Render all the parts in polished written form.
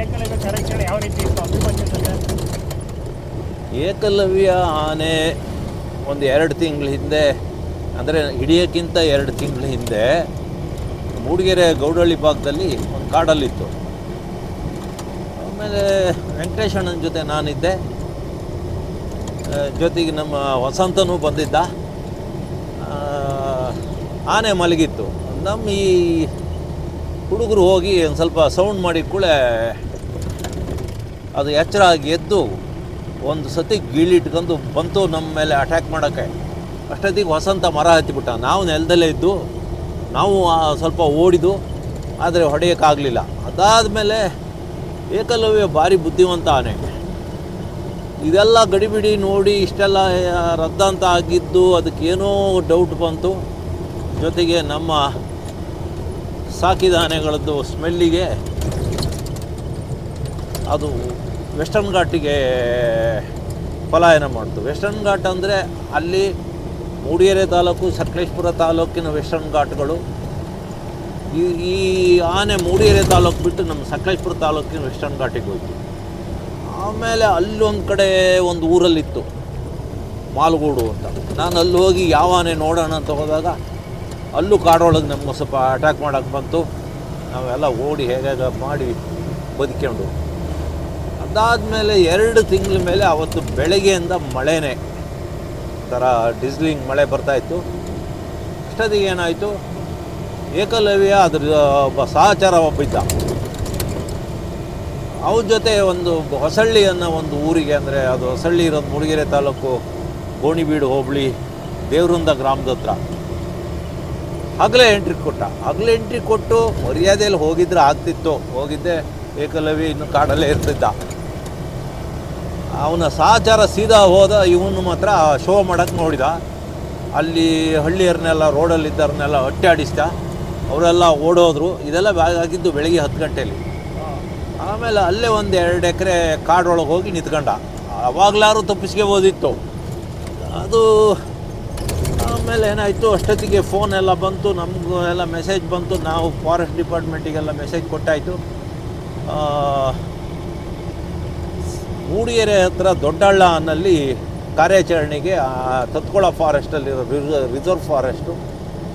ಏಕಲವ್ಯ ಕಾರ್ಯಾಚರಣೆ ಯಾವ ರೀತಿ ಇತ್ತು ಅಭಿಮನ್ಯು ಜೊತೆ? ಏಕಲವ್ಯ ಆನೆ ಒಂದು 2 ತಿಂಗಳ ಹಿಂದೆ, ಅಂದರೆ ಹಿಡಿಯೋಕ್ಕಿಂತ 2 ತಿಂಗಳ ಹಿಂದೆ ಮೂಡಿಗೆರೆ ಗೌಡಹಳ್ಳಿ ಭಾಗದಲ್ಲಿ ಒಂದು ಕಾಡಲ್ಲಿತ್ತು. ಆಮೇಲೆ ವೆಂಕಟೇಶಣ್ಣನ ಜೊತೆ ನಾನಿದ್ದೆ, ಜೊತೆಗೆ ನಮ್ಮ ವಸಂತನೂ ಬಂದಿದ್ದ. ಆನೆ ಮಲಗಿತ್ತು. ನಮ್ಮ ಈ ಹುಡುಗರು ಹೋಗಿ ಒಂದು ಸ್ವಲ್ಪ ಸೌಂಡ್ ಮಾಡಿ ಕೂಡಲೇ ಅದು ಎಚ್ಚರ ಆಗಿ ಎದ್ದು ಒಂದು ಸತಿ ಗೀಳಿಟ್ಕೊಂಡು ಬಂತು ನಮ್ಮ ಮೇಲೆ ಅಟ್ಯಾಕ್ ಮಾಡೋಕ್ಕೆ. ಅಷ್ಟೊತ್ತಿಗೆ ವಸಂತ ಮರ ಹತ್ತಿಬಿಟ್ಟ. ನಾವು ನೆಲದಲ್ಲೇ ಇದ್ದು ನಾವು ಸ್ವಲ್ಪ ಓಡಿದು, ಆದರೆ ಹೊಡೆಯೋಕ್ಕಾಗಲಿಲ್ಲ. ಅದಾದಮೇಲೆ ಏಕಲವ್ಯ ಭಾರಿ ಬುದ್ಧಿವಂತ ಆನೆ. ಇದೆಲ್ಲ ಗಡಿಬಿಡಿ ನೋಡಿ ಇಷ್ಟೆಲ್ಲ ರದ್ದಂತ ಆಗಿದ್ದು ಅದಕ್ಕೇನೋ ಡೌಟ್ ಬಂತು. ಜೊತೆಗೆ ನಮ್ಮ ಸಾಕಿದ ಆನೆಗಳದ್ದು ಸ್ಮೆಲ್ಲಿಗೆ ಅದು ವೆಸ್ಟರ್ನ್ ಘಾಟಿಗೆ ಪಲಾಯನ ಮಾಡ್ತು. ವೆಸ್ಟರ್ನ್ ಘಾಟ್ ಅಂದರೆ ಅಲ್ಲಿ ಮೂಡಿಗೆರೆ ತಾಲೂಕು, ಸಕಲೇಶಪುರ ತಾಲೂಕಿನ ವೆಸ್ಟರ್ನ್ ಘಾಟ್ಗಳು. ಈ ಆನೆ ಮೂಡಿಗೆರೆ ತಾಲೂಕು ಬಿಟ್ಟು ನಮ್ಮ ಸಕಲೇಶಪುರ ತಾಲೂಕಿನ ವೆಸ್ಟರ್ನ್ ಘಾಟಿಗೆ ಹೋಯ್ತು. ಆಮೇಲೆ ಅಲ್ಲೊಂದು ಕಡೆ ಒಂದು ಊರಲ್ಲಿತ್ತು ಮಾಲ್ಗೂಡು ಅಂತ. ನಾನು ಅಲ್ಲಿ ಹೋಗಿ ಯಾವ ಆನೆ ನೋಡೋಣ ಅಂತ ಹೋದಾಗ ಅಲ್ಲೂ ಕಾಡೊಳಗೆ ನಮ್ಗೆ ಸ್ವಲ್ಪ ಅಟ್ಯಾಕ್ ಮಾಡೋಕ್ಕೆ ಬಂತು. ನಾವೆಲ್ಲ ಓಡಿ ಹೇಗಾಗ ಮಾಡಿ ಬದುಕೊಂಡು. ಅದಾದಮೇಲೆ 2 ತಿಂಗಳ ಮೇಲೆ ಅವತ್ತು ಬೆಳಗ್ಗೆಯಿಂದ ಮಳೆನೇ ಥರ ಡಿಸ್ಲಿಂಗ್ ಮಳೆ ಬರ್ತಾಯಿತ್ತು. ಅಷ್ಟೊತ್ತಿಗೆ ಏನಾಯಿತು, ಏಕಲವ್ಯ ಅದ್ರ ಒಬ್ಬ ಸಹಚರ ಒಬ್ಬಿದ್ದ. ಅವ್ರ ಜೊತೆ ಒಂದು ಹೊಸಳ್ಳಿ ಅನ್ನೋ ಒಂದು ಊರಿಗೆ, ಅಂದರೆ ಅದು ಹೊಸಳ್ಳಿ ಇರೋದು ಮೂಡಿಗೆರೆ ತಾಲೂಕು ಗೋಣಿಬೀಡು ಹೋಬಳಿ ದೇವೃಂದ ಗ್ರಾಮದ ಹತ್ರ. ಹಗಲೇ ಎಂಟ್ರಿ ಕೊಟ್ಟು ಮರ್ಯಾದೆಯಲ್ಲಿ ಹೋಗಿದ್ರೆ ಆಗ್ತಿತ್ತು. ಹೋಗಿದ್ದೆ, ಏಕಲವ್ಯ ಇನ್ನು ಕಾಡಲ್ಲೇ ಇರ್ತಿದ್ದ. ಅವನ ಸಹಚಾರ ಸೀದಾ ಹೋದ. ಇವನು ಮಾತ್ರ ಶೋ ಮಾಡೋಕ್ಕೆ ನೋಡಿದ. ಅಲ್ಲಿ ಹಳ್ಳಿಯವ್ರನ್ನೆಲ್ಲ ರೋಡಲ್ಲಿದ್ದವ್ರನ್ನೆಲ್ಲ ಅಟ್ಟಾಡಿಸ್ದ. ಅವರೆಲ್ಲ ಓಡೋದ್ರು. ಇದೆಲ್ಲ ಆಗಿದ್ದು ಬೆಳಗ್ಗೆ 10 ಗಂಟೆಯಲ್ಲಿ. ಆಮೇಲೆ ಅಲ್ಲೇ ಒಂದು 2 ಎಕರೆ ಕಾಡೊಳಗೆ ಹೋಗಿ ನಿಂತ್ಕೊಂಡ. ಅವಾಗಲಾರು ತಪ್ಪಿಸ್ಕೋಬೋದಿತ್ತು ಅದು. ಆಮೇಲೆ ಏನಾಯಿತು, ಅಷ್ಟೊತ್ತಿಗೆ ಫೋನ್ ಎಲ್ಲ ಬಂತು, ನಮಗೂ ಎಲ್ಲ ಮೆಸೇಜ್ ಬಂತು. ನಾವು ಫಾರೆಸ್ಟ್ ಡಿಪಾರ್ಟ್ಮೆಂಟಿಗೆಲ್ಲ ಮೆಸೇಜ್ ಕೊಟ್ಟಾಯಿತು. ಮೂಡಿಗೆರೆ ಹತ್ರ ದೊಡ್ಡಹಳ್ಳ ಅನ್ನಲ್ಲಿ ಕಾರ್ಯಾಚರಣೆಗೆ ತತ್ಕೊಳ ಫಾರೆಸ್ಟಲ್ಲಿರೋ ರಿಸರ್ವ್ ಫಾರೆಸ್ಟು.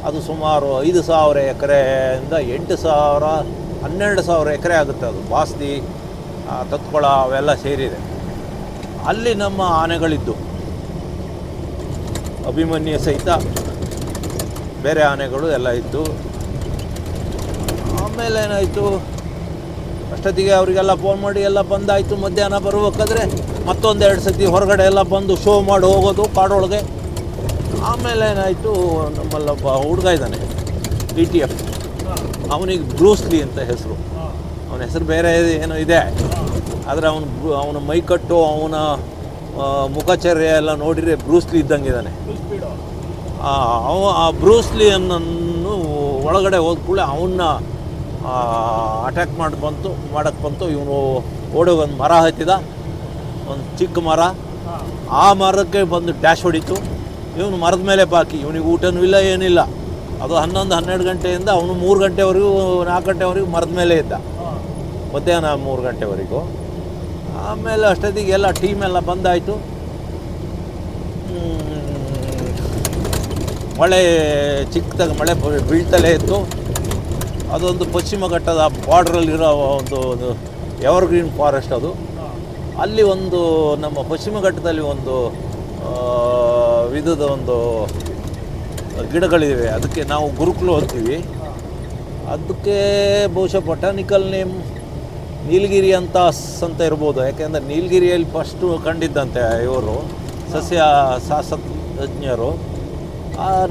ಅದು ಸುಮಾರು 5,000 ಎಕರೆಯಿಂದ 8,000 12,000 ಎಕರೆ ಆಗುತ್ತೆ. ಅದು ಬಾಸ್ತಿ, ತತ್ಕೊಳ ಅವೆಲ್ಲ ಸೇರಿದೆ. ಅಲ್ಲಿ ನಮ್ಮ ಆನೆಗಳಿದ್ದು, ಅಭಿಮನ್ಯು ಸಹಿತ ಬೇರೆ ಆನೆಗಳು ಎಲ್ಲ ಇದ್ದು. ಆಮೇಲೆ ಏನಾಯಿತು, ಅಷ್ಟೊತ್ತಿಗೆ ಅವರಿಗೆಲ್ಲ ಫೋನ್ ಮಾಡಿ ಎಲ್ಲ ಬಂದಾಯಿತು. ಮಧ್ಯಾಹ್ನ ಬರ್ಬೇಕಾದ್ರೆ ಮತ್ತೊಂದು 2 ಸತಿ ಹೊರಗಡೆ ಎಲ್ಲ ಬಂದು ಶೋ ಮಾಡಿ ಹೋಗೋದು ಕಾಡೊಳಗೆ. ಆಮೇಲೆ ಏನಾಯಿತು, ನಮ್ಮಲ್ಲೊಬ್ಬ ಹುಡುಗ ಇದ್ದಾನೆ DTF, ಅವನಿಗೆ ಬ್ರೂಸ್ಲಿ ಅಂತ ಹೆಸರು. ಅವನ ಹೆಸರು ಬೇರೆ ಏನೋ ಇದೆ, ಆದರೆ ಅವನ ಮೈಕಟ್ಟು, ಅವನ ಮುಖಚರ್ಯ ಎಲ್ಲ ನೋಡಿದರೆ ಬ್ರೂಸ್ಲಿ ಇದ್ದಂಗಿದ್ದಾನೆ. ಆ ಬ್ರೂಸ್ಲಿ ಅನ್ನನ್ನು ಒಳಗಡೆ ಹೋದ ಕೂಡಲೇ ಅವನ್ನ ಅಟ್ಯಾಕ್ ಮಾಡೋಕ್ಕೆ ಬಂತು. ಇವನು ಓಡೋಗಿ ಒಂದು ಮರ ಹತ್ತಿದ, ಒಂದು ಚಿಕ್ಕ ಮರ. ಆ ಮರಕ್ಕೆ ಬಂದು ಡ್ಯಾಶ್ ಹೊಡಿತು. ಇವನು ಮರದ ಮೇಲೆ ಬಾಕಿ. ಇವನಿಗೆ ಊಟನೂ ಇಲ್ಲ, ಏನಿಲ್ಲ. ಅದು 11-12 ಗಂಟೆಯಿಂದ ಅವನು 3 ಗಂಟೆವರೆಗೂ 4 ಗಂಟೆವರೆಗೂ ಮರದ ಮೇಲೆ ಇದ್ದ, ಮಧ್ಯಾಹ್ನ 3 ಗಂಟೆವರೆಗೂ. ಆಮೇಲೆ ಅಷ್ಟೊತ್ತಿಗೆ ಎಲ್ಲ ಟೀಮೆಲ್ಲ ಬಂದಾಯಿತು. ಮಳೆ ಚಿಕ್ಕದಾಗಿ ಮಳೆ ಬೀಳ್ತಲೇ ಇತ್ತು. ಅದೊಂದು ಪಶ್ಚಿಮ ಘಟ್ಟದ ಬಾರ್ಡ್ರಲ್ಲಿರೋ ಒಂದು ಎವರ್ಗ್ರೀನ್ ಫಾರೆಸ್ಟ್ ಅದು. ಅಲ್ಲಿ ಒಂದು ನಮ್ಮ ಪಶ್ಚಿಮ ಘಟ್ಟದಲ್ಲಿ ಒಂದು ವಿಧದ ಒಂದು ಗಿಡಗಳಿವೆ. ಅದಕ್ಕೆ ನಾವು ಗುರುಕುಲು ಅಂತೀವಿ. ಅದಕ್ಕೆ ಬಹುಶಃ ಬೊಟಾನಿಕಲ್ ನೇಮ್ ನೀಲಗಿರಿ ಅಂತ ಇರ್ಬೋದು. ಯಾಕೆಂದರೆ ನೀಲಗಿರಿಯಲ್ಲಿ ಫಸ್ಟು ಕಂಡಿದ್ದಂತೆ ಇವರು ಸಸ್ಯ ಶಾಸ್ತ್ರಜ್ಞರು,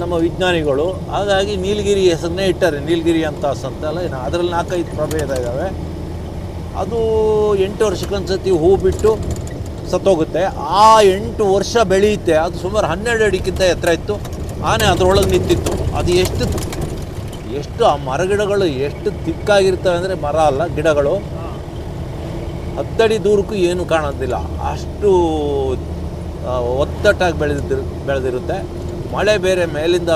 ನಮ್ಮ ವಿಜ್ಞಾನಿಗಳು. ಹಾಗಾಗಿ ನೀಲಗಿರಿ ಹೆಸರನ್ನೇ ಇಟ್ಟಾರೆ, ನೀಲಗಿರಿ ಅಂತಲ್ಲ. ಅದರಲ್ಲಿ 4-5 ಪ್ರಭೇದ ಇದ್ದಾವೆ. ಅದು 8 ವರ್ಷಕ್ಕೊಂದ್ಸತಿ ಹೂ ಬಿಟ್ಟು ಸತ್ತೋಗುತ್ತೆ. ಆ 8 ವರ್ಷ ಬೆಳೆಯುತ್ತೆ. ಅದು ಸುಮಾರು 12 ಅಡಿಗಿಂತ ಎತ್ತರ ಇತ್ತು. ಆನೆ ಅದರೊಳಗೆ ನಿಂತಿತ್ತು. ಅದು ಎಷ್ಟು ಆ ಮರಗಿಡಗಳು ಎಷ್ಟು ತಿಕ್ಕಾಗಿರ್ತವೆ ಅಂದರೆ, ಮರ ಅಲ್ಲ ಗಿಡಗಳು, 10 ಅಡಿ ದೂರಕ್ಕೂ ಏನು ಕಾಣೋದಿಲ್ಲ, ಅಷ್ಟು ಒತ್ತಟ್ಟಾಗಿ ಬೆಳೆದಿರುತ್ತೆ. ಮಳೆ ಬೇರೆ ಮೇಲಿಂದ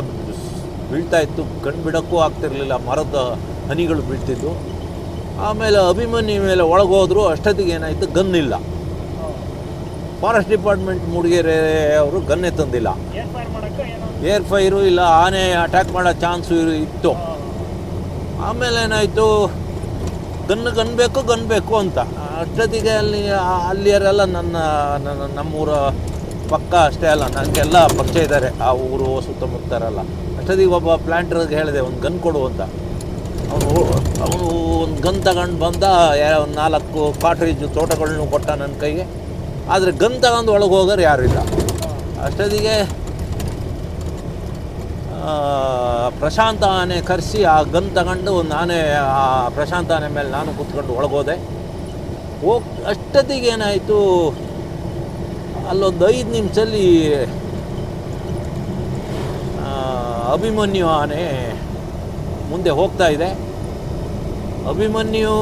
ಬೀಳ್ತಾ ಇತ್ತು, ಕಣ್ಣು ಬಿಡೋಕ್ಕೂ ಆಗ್ತಿರಲಿಲ್ಲ. ಮರದ ಹನಿಗಳು ಬೀಳ್ತಿದ್ದು. ಆಮೇಲೆ ಅಭಿಮನ್ಯು ಮೇಲೆ ಒಳಗೋದ್ರು ಅಷ್ಟೊತ್ತಿಗೆ ಏನಾಯಿತು, ಗನ್ ಇಲ್ಲ. ಫಾರೆಸ್ಟ್ ಡಿಪಾರ್ಟ್ಮೆಂಟ್ ಮೂಡಿಗೆರೆ ಅವರು ಗನ್ನೇ ತಂದಿಲ್ಲ. ಏರ್ ಫೈರ್ ಮಾಡಕ್ಕೆ ಏನೋ ಏರ್ ಫೈರು ಇಲ್ಲ, ಆನೆ ಅಟ್ಯಾಕ್ ಮಾಡೋ ಚಾನ್ಸು ಇತ್ತು. ಆಮೇಲೆ ಏನಾಯಿತು, ಗನ್ ಬೇಕು ಅಂತ. ಅಷ್ಟೊತ್ತಿಗೆ ಅಲ್ಲಿಯರೆಲ್ಲ ನಮ್ಮೂರ ಪಕ್ಕ ಅಷ್ಟೇ ಅಲ್ಲ, ನನಗೆಲ್ಲ ಪರಿಚಯ ಇದ್ದಾರೆ ಆ ಊರು ಸುತ್ತಮುತ್ತರೆಲ್ಲ. ಅಷ್ಟೊತ್ತಿಗೆ ಒಬ್ಬ ಪ್ಲ್ಯಾಂಟರ್ಗೆ ಹೇಳಿದೆ ಒಂದು ಗನ್ ಕೊಡು ಅಂತ. ಅವನು ಒಂದು ಗನ್ ತಗೊಂಡು ಬಂದ, ಒಂದು 4 ಕಾಟ್ರೇಜ್ ತೋಟಗಳನ್ನೂ ಕೊಟ್ಟ ನನ್ನ ಕೈಗೆ. ಆದರೆ ಗನ್ ತಗೊಂಡು ಒಳಗೆ ಹೋಗೋರು ಯಾರೂ ಇಲ್ಲ. ಅಷ್ಟೊತ್ತಿಗೆ ಪ್ರಶಾಂತ ಆನೆ ಕರೆಸಿ ಆ ಗನ್ ತಗೊಂಡು ಆನೆ, ಆ ಪ್ರಶಾಂತ ಆನೆ ಮೇಲೆ ನಾನು ಕೂತ್ಕೊಂಡು ಒಳಗೋದೆ. ಅಷ್ಟೊತ್ತಿಗೆ ಏನಾಯಿತು, ಅಲ್ಲೊಂದು 5 ನಿಮಿಷದಲ್ಲಿ ಅಭಿಮನ್ಯು ಆನೆ ಮುಂದೆ ಹೋಗ್ತಾ ಇದೆ. ಅಭಿಮನ್ಯು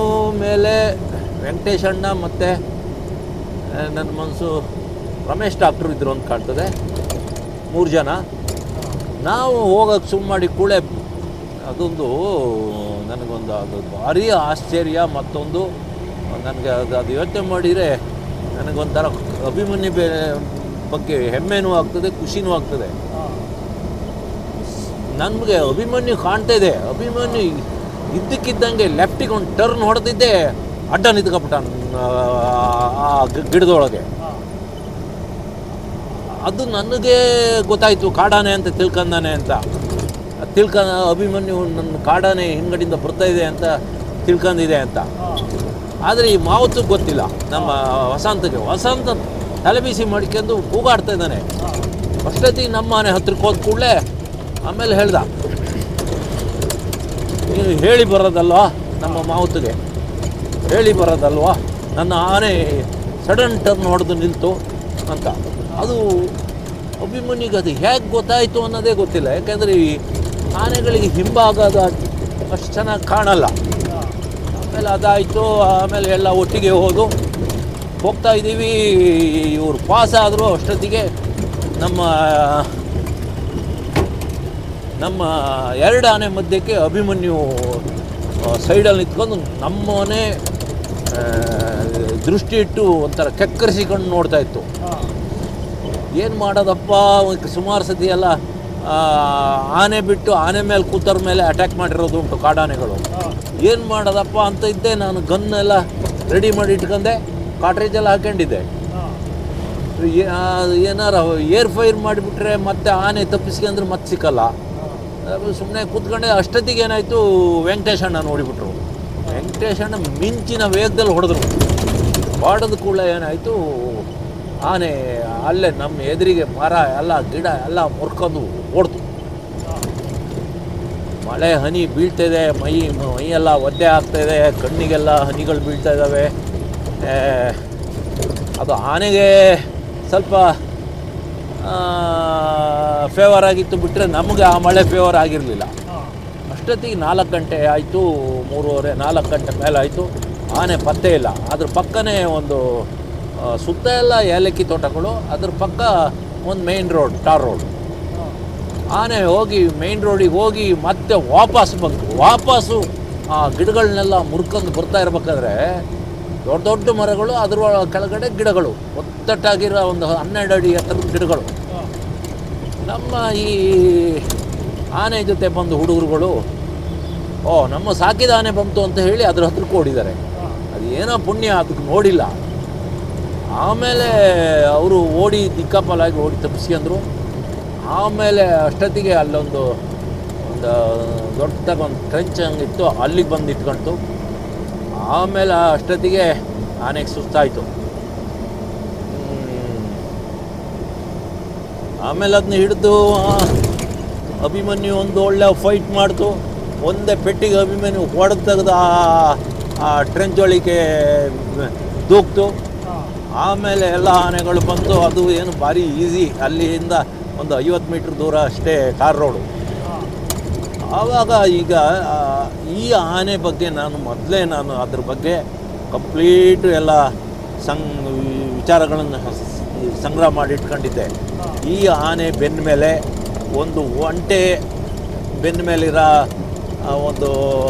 ಮೇಲೆ ವೆಂಕಟೇಶ್ ಅಣ್ಣ ಮತ್ತು ನನ್ನ ಮನಸ್ಸು ರಮೇಶ್ ಡಾಕ್ಟ್ರು ಇದ್ರು ಅಂತ ಕಾಣ್ತದೆ, 3 ಜನ. ನಾವು ಹೋಗೋಕ್ಕೆ ಸುಮ್ಮ ಮಾಡಿ ಕೂಳೆ ಅದೊಂದು ನನಗೊಂದು ಅದು ಭಾರಿ ಆಶ್ಚರ್ಯ. ಮತ್ತೊಂದು ನನಗೆ ಅದು ಯೋಚನೆ ಮಾಡಿದರೆ ನನಗೊಂಥರ ಅಭಿಮನ್ಯು ಬಗ್ಗೆ ಹೆಮ್ಮೆನೂ ಆಗ್ತದೆ, ಖುಷಿನೂ ಆಗ್ತದೆ. ನಮಗೆ ಅಭಿಮನ್ಯು ಕಾಣ್ತಾ ಇದೆ. ಅಭಿಮನ್ಯು ಇದ್ದಕ್ಕಿದ್ದಂಗೆ ಲೆಫ್ಟಿಗೆ ಒಂದು ಟರ್ನ್ ಹೊಡೆದಿದ್ದೆ, ಅಡ್ಡ ನಿಂತ್ಕೊಬಿಟ್ಟ ಆ ಗಿಡದೊಳಗೆ. ಅದು ನನಗೆ ಗೊತ್ತಾಯಿತು ಕಾಡಾನೆ ಅಂತ ತಿಳ್ಕೊಂಡಾನೆ ಅಂತ. ಅಭಿಮನ್ಯು ನನ್ನ ಕಾಡಾನೆ ಹಿಂಗಡಿಂದ ಬರ್ತಾ ಇದೆ ಅಂತ ತಿಳ್ಕೊಂಡಿದೆ ಅಂತ. ಆದರೆ ಈ ಮಾವತ್ತಿಗೆ ಗೊತ್ತಿಲ್ಲ, ನಮ್ಮ ವಸಂತ ತಲೆಬಿಸಿ ಮಾಡ್ಕೊಂಡು ಕೂಗಾಡ್ತಾ ಇದ್ದಾನೆ. ಅಷ್ಟೊತ್ತಿಗೆ ನಮ್ಮ ಆನೆ ಹತ್ರಕ್ಕೆ ಹೋದ ಕೂಡಲೇ ಆಮೇಲೆ ಹೇಳ್ದ, ನೀನು ಹೇಳಿ ಬರೋದಲ್ವಾ ನಮ್ಮ ಮಾವತ್ತಿಗೆ, ಹೇಳಿ ಬರೋದಲ್ವಾ ನನ್ನ ಆನೆ ಸಡನ್ ಟರ್ನ್ ಹೊಡೆದು ನಿಲ್ತು ಅಂತ. ಅದು ಅಭಿಮನ್ಯುಗೆ ಅದು ಹೇಗೆ ಗೊತ್ತಾಯಿತು ಅನ್ನೋದೇ ಗೊತ್ತಿಲ್ಲ. ಯಾಕೆಂದರೆ ಈ ಆನೆಗಳಿಗೆ ಹಿಂಭಾಗದ ಅಷ್ಟು ಚೆನ್ನಾಗಿ ಕಾಣಲ್ಲ. ಆಮೇಲೆ ಅದಾಯಿತು. ಆಮೇಲೆ ಎಲ್ಲ ಒಟ್ಟಿಗೆ ಹೋಗ್ತಾ ಇದ್ದೀವಿ. ಇವರು ಪಾಸ್ ಆದರೂ ಅಷ್ಟೊತ್ತಿಗೆ ನಮ್ಮ 2 ಆನೆ ಮಧ್ಯಕ್ಕೆ ಅಭಿಮನ್ಯು ಸೈಡಲ್ಲಿ ನಿಂತ್ಕೊಂಡು ನಮ್ಮನೆ ದೃಷ್ಟಿ ಇಟ್ಟು ಒಂಥರ ಕೆಕ್ಕರಿಸಿಕೊಂಡು ನೋಡ್ತಾ ಇತ್ತು. ಏನು ಮಾಡೋದಪ್ಪ, ಸುಮಾರು ಸತಿ ಎಲ್ಲ ಆನೆ ಬಿಟ್ಟು ಆನೆ ಮೇಲೆ ಕೂತರ ಮೇಲೆ ಅಟ್ಯಾಕ್ ಮಾಡಿರೋದು ಉಂಟು ಕಾಡಾನೆಗಳು. ಏನು ಮಾಡೋದಪ್ಪ ಅಂತ ಇದ್ದೆ. ನಾನು ಗನ್ನೆಲ್ಲ ರೆಡಿ ಮಾಡಿ ಇಟ್ಕೊಂಡೆ, ಕಾಟ್ರೇಜೆಲ್ಲ ಹಾಕೊಂಡಿದ್ದೆ. ಏನಾರ ಏರ್ ಫೈರ್ ಮಾಡಿಬಿಟ್ರೆ ಮತ್ತೆ ಆನೆ ತಪ್ಪಿಸ್ಕೊಂಡ್ರೆ ಮತ್ತೆ ಸಿಕ್ಕಲ್ಲ. ಸುಮ್ಮನೆ ಕೂತ್ಕೊಂಡೆ. ಅಷ್ಟೊತ್ತಿಗೆ ಏನಾಯಿತು, ವೆಂಕಟೇಶ್ ಅಣ್ಣ ನೋಡಿಬಿಟ್ರು. ವೆಂಕಟೇಶ್ ಅಣ್ಣ ಮಿಂಚಿನ ವೇಗದಲ್ಲಿ ಹೊಡೆದ ಕೂಡಲೇ ಏನಾಯಿತು, ಆನೆ ಅಲ್ಲೇ ನಮ್ಮ ಎದುರಿಗೆ ಮರ ಎಲ್ಲ ಗಿಡ ಎಲ್ಲ ಮುರ್ಕೊಂಡು ಓಡ್ತು. ಮಳೆ ಹನಿ ಬೀಳ್ತಾಯಿದೆ, ಮೈಯೆಲ್ಲ ಒದ್ದೆ ಆಗ್ತಾಯಿದೆ, ಕಣ್ಣಿಗೆಲ್ಲ ಹನಿಗಳು ಬೀಳ್ತಾ ಇದ್ದಾವೆ. ಅದು ಆನೆಗೆ ಸ್ವಲ್ಪ ಫೇವರ್ ಆಗಿತ್ತು ಬಿಟ್ಟರೆ ನಮಗೆ ಆ ಮಳೆ ಫೇವರ್ ಆಗಿರಲಿಲ್ಲ. ಅಷ್ಟೊತ್ತಿಗೆ 4 ಗಂಟೆ ಆಯಿತು, 3:30-4 ಗಂಟೆ ಮೇಲೆ ಆಯಿತು. ಆನೆ ಪತ್ತೆ ಇಲ್ಲ. ಅದ್ರ ಪಕ್ಕನೇ ಒಂದು ಸುತ್ತ ಎಲ್ಲ ಏಲಕ್ಕಿ ತೋಟಗಳು, ಅದ್ರ ಪಕ್ಕ ಒಂದು ಮೇನ್ ರೋಡ್, ಟಾರ್ ರೋಡ್. ಆನೆ ಹೋಗಿ ಮೇನ್ ರೋಡಿಗೆ ಹೋಗಿ ಮತ್ತೆ ವಾಪಸ್ಸು ಆ ಗಿಡಗಳನ್ನೆಲ್ಲ ಮುರ್ಕೊಂಡು ಬರ್ತಾ ಇರ್ಬೇಕಾದ್ರೆ ದೊಡ್ಡ ಮರಗಳು, ಅದ್ರ ಕೆಳಗಡೆ ಗಿಡಗಳು, ಒತ್ತಟ್ಟಾಗಿರೋ ಒಂದು 12 ಅಡಿ ಎತ್ತರದ ಗಿಡಗಳು. ನಮ್ಮ ಈ ಆನೆ ಜೊತೆ ಬಂದು ಹುಡುಗರುಗಳು, ನಮ್ಮ ಸಾಕಿದ ಆನೆ ಬಂತು ಅಂತ ಹೇಳಿ ಅದ್ರ ಹತ್ರಕ್ಕೆ ಓಡಿದ್ದಾರೆ. ಅದು ಏನೋ ಪುಣ್ಯ, ಅದಕ್ಕೆ ನೋಡಿಲ್ಲ. ಆಮೇಲೆ ಅವರು ದಿಕ್ಕಾಪಾಲಾಗಿ ಓಡಿ ತಪ್ಪಿಸ್ಕೊಂಡ್ರು. ಆಮೇಲೆ ಅಷ್ಟೊತ್ತಿಗೆ ಅಲ್ಲೊಂದು ದೊಡ್ಡದಾಗಿ ಒಂದು ಟ್ರೆಂಚ್ ಹಂಗಿತ್ತು, ಅಲ್ಲಿಗೆ ಬಂದು ಇಟ್ಕೊಳ್ತು. ಆಮೇಲೆ ಅಷ್ಟೊತ್ತಿಗೆ ಆನೆಗೆ ಸುಸ್ತಾಯಿತು. ಆಮೇಲೆ ಅದನ್ನ ಹಿಡಿದು ಅಭಿಮನ್ಯು ಒಂದು ಒಳ್ಳೆ ಫೈಟ್ ಮಾಡ್ತು. ಒಂದೇ ಪೆಟ್ಟಿಗೆ ಅಭಿಮನ್ಯು ಹೊಡೆದು ತೆಗೆದು ಆ ಟ್ರೆಂಚ್ ಒಳಗೆ ದೂಕ್ತು. ಆಮೇಲೆ ಎಲ್ಲ ಆನೆಗಳು ಬಂತು. ಅದು ಏನು ಭಾರಿ ಈಸಿ, ಅಲ್ಲಿಂದ ಒಂದು 50 ಮೀಟ್ರ್ ದೂರ ಅಷ್ಟೇ ಟಾರ್ ರೋಡು. ಆವಾಗ ಈಗ ಈ ಆನೆ ಬಗ್ಗೆ ನಾನು ಅದ್ರ ಬಗ್ಗೆ ಕಂಪ್ಲೀಟು ಎಲ್ಲ ವಿಚಾರಗಳನ್ನು ಸಂಗ್ರಹ ಮಾಡಿ ಇಟ್ಕೊಂಡಿದ್ದೆ. ಈ ಆನೆ ಬೆನ್ನ ಮೇಲೆ ಒಂದು ಒಂಟೆ ಬೆನ್ನ ಮೇಲಿರೋ ಒಂದು